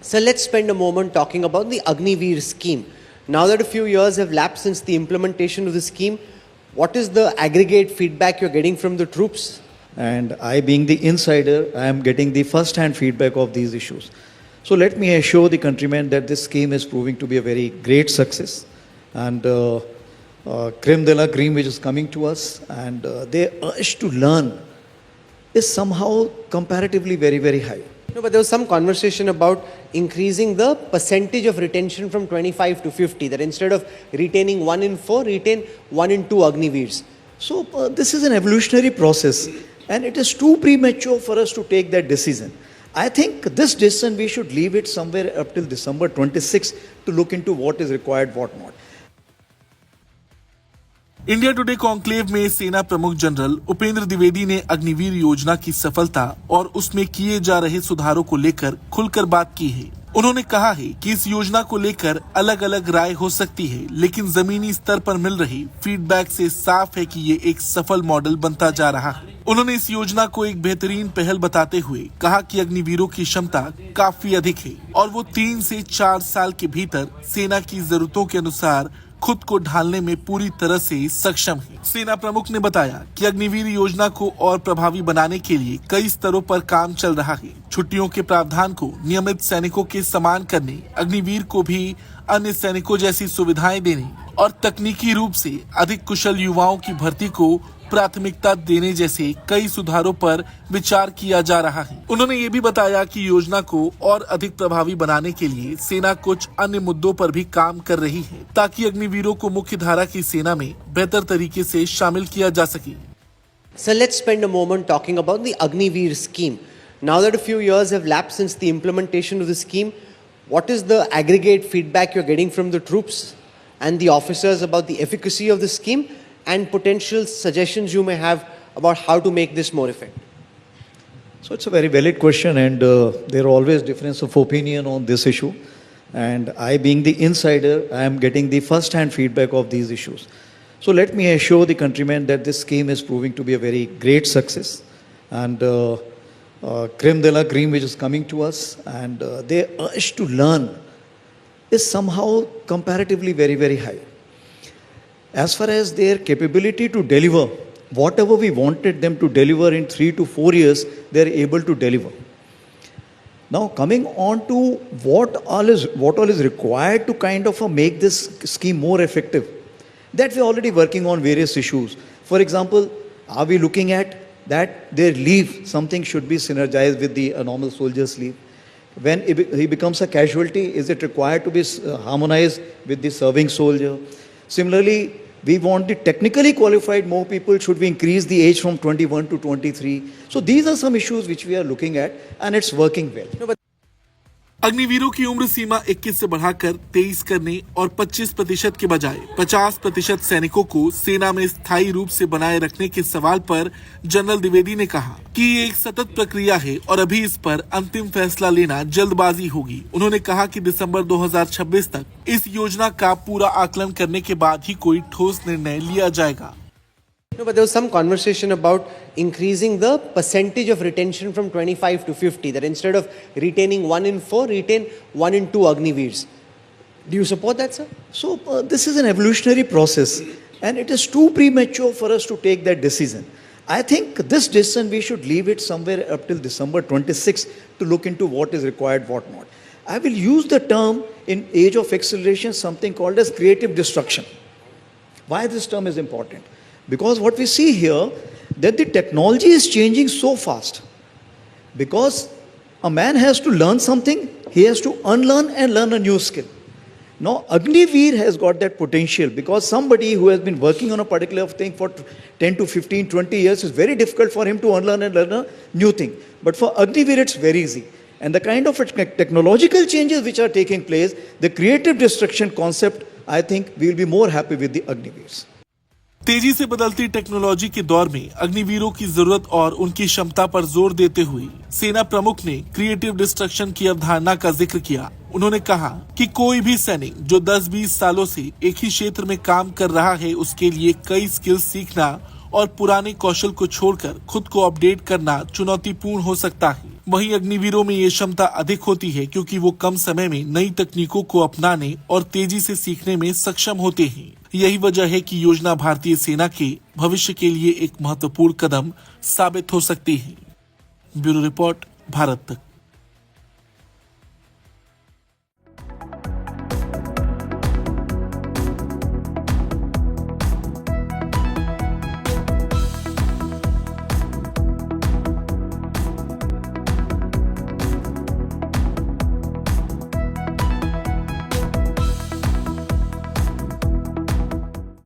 So let's spend a moment talking about the Agniveer scheme. Now that a few years have lapsed since the implementation of the scheme, what is the aggregate feedback you're getting from the troops? And I, being the insider, I am getting the first-hand feedback of these issues. So let me assure the countrymen that this scheme is proving to be a very great success. And creme de la cream which is coming to us, and their urge to learn is somehow comparatively very, very high. No, but there was some conversation about increasing the percentage of retention from 25 to 50, that instead of retaining 1 in 4, retain 1 in 2 Agniveers. So this is an evolutionary process, and it is too premature for us to take that decision. I think this decision we should leave it somewhere up till December 26 to look into what is required, what not. India today conclave में सेना प्रमुख general Upendra Dwivedi ने अग्निवीर योजना की सफलता और उसमें किए जा रहे सुधारों को लेकर खुलकर बात की है। उन्होंने कहा है कि इस योजना को लेकर अलग अलग राय हो सकती है, लेकिन जमीनी स्तर पर मिल रही फीडबैक से साफ है कि ये एक सफल मॉडल बनता जा रहा है। उन्होंने इस योजना को एक बेहतरीन पहल बताते हुए कहा कि अग्निवीरों की क्षमता काफी अधिक है और वो 3 से 4 साल के भीतर सेना की जरूरतों के अनुसार खुद को ढालने में पूरी तरह से सक्षम है। सेना प्रमुख ने बताया कि अग्निवीर योजना को और प्रभावी बनाने के लिए कई स्तरों पर काम चल रहा है। छुट्टियों के प्रावधान को नियमित सैनिकों के समान करने, अग्निवीर को भी अन्य सैनिकों जैसी सुविधाएं देने और तकनीकी रूप से अधिक कुशल युवाओं की भर्ती को प्राथमिकता देने जैसे कई सुधारों पर विचार किया जा रहा है। उन्होंने ये भी बताया कि योजना को और अधिक प्रभावी बनाने के लिए सेना कुछ अन्य मुद्दों पर भी काम कर रही है, ताकि अग्निवीरों को मुख्य धारा की सेना में बेहतर तरीके से शामिल किया जा सके। So let's spend a moment talking about the Agniveer scheme. Now that a few years have lapsed since the implementation of the scheme, what is the aggregate feedback you're getting from the troops and the officers about the efficacy of the scheme, and potential suggestions you may have about how to make this more effective? So it's a very valid question, and there are always difference of opinion on this issue. And I, being the insider, I am getting the first-hand feedback of these issues. So let me assure the countrymen that this scheme is proving to be a very great success, and creme de la cream which is coming to us, and their urge to learn is somehow comparatively very, very high. As far as their capability to deliver whatever we wanted them to deliver in 3 to 4 years, they are able to deliver. Now, coming on to what all is required to kind of make this scheme more effective, that we are already working on various issues. For example, are we looking at that their leave, something should be synergized with the normal soldier's leave? When he becomes a casualty, is it required to be harmonized with the serving soldier? Similarly, we want the technically qualified more people. Should we increase the age from 21 to 23? So these are some issues which we are looking at, and it's working well. अग्निवीरों की उम्र सीमा 21 से बढ़ाकर 23 करने और 25% के बजाय 50% सैनिकों को सेना में स्थायी रूप से बनाए रखने के सवाल पर जनरल द्विवेदी ने कहा कि ये एक सतत प्रक्रिया है और अभी इस पर अंतिम फैसला लेना जल्दबाजी होगी। उन्होंने कहा कि दिसंबर 2026 तक इस योजना का पूरा आकलन करने के बाद ही कोई ठोस निर्णय लिया जाएगा। No, but there was some conversation about increasing the percentage of retention from 25 to 50, that instead of retaining 1 in 4, retain 1 in 2 Agniveers. Do you support that, sir? So this is an evolutionary process, and it is too premature for us to take that decision. I think this decision we should leave it somewhere up till December 26 to look into what is required, what not. I will use the term in age of acceleration, something called as creative destruction. Why this term is important? Because what we see here, that the technology is changing so fast. Because a man has to learn something, he has to unlearn and learn a new skill. Now, Agniveer has got that potential, because somebody who has been working on a particular thing for 10 to 15, 20 years, is very difficult for him to unlearn and learn a new thing. But for Agniveer, it's very easy. And the kind of technological changes which are taking place, the creative destruction concept, I think we will be more happy with the Agniveers. तेजी से बदलती technology के दौर में अग्निवीरों की जरूरत और उनकी क्षमता पर जोर देते हुए सेना प्रमुख ने क्रिएटिव डिस्ट्रक्शन की अवधारणा का जिक्र किया। उन्होंने कहा कि कोई भी सैनिक जो 10-20 सालों से एक ही क्षेत्र में काम कर रहा है, उसके लिए कई स्किल्स सीखना और पुराने कौशल को छोड़कर खुद को अपडेट करना चुनौतीपूर्ण हो सकता है। वहीं अग्निवीरों में ये क्षमता अधिक होती है क्योंकि वो कम समय में नई तकनीकों को अपनाने और तेजी से सीखने में सक्षम होते हैं। यही वजह है कि योजना भारतीय सेना के भविष्य के लिए एक महत्वपूर्ण कदम साबित हो सकती है। ब्यूरो रिपोर्ट, भारत तक।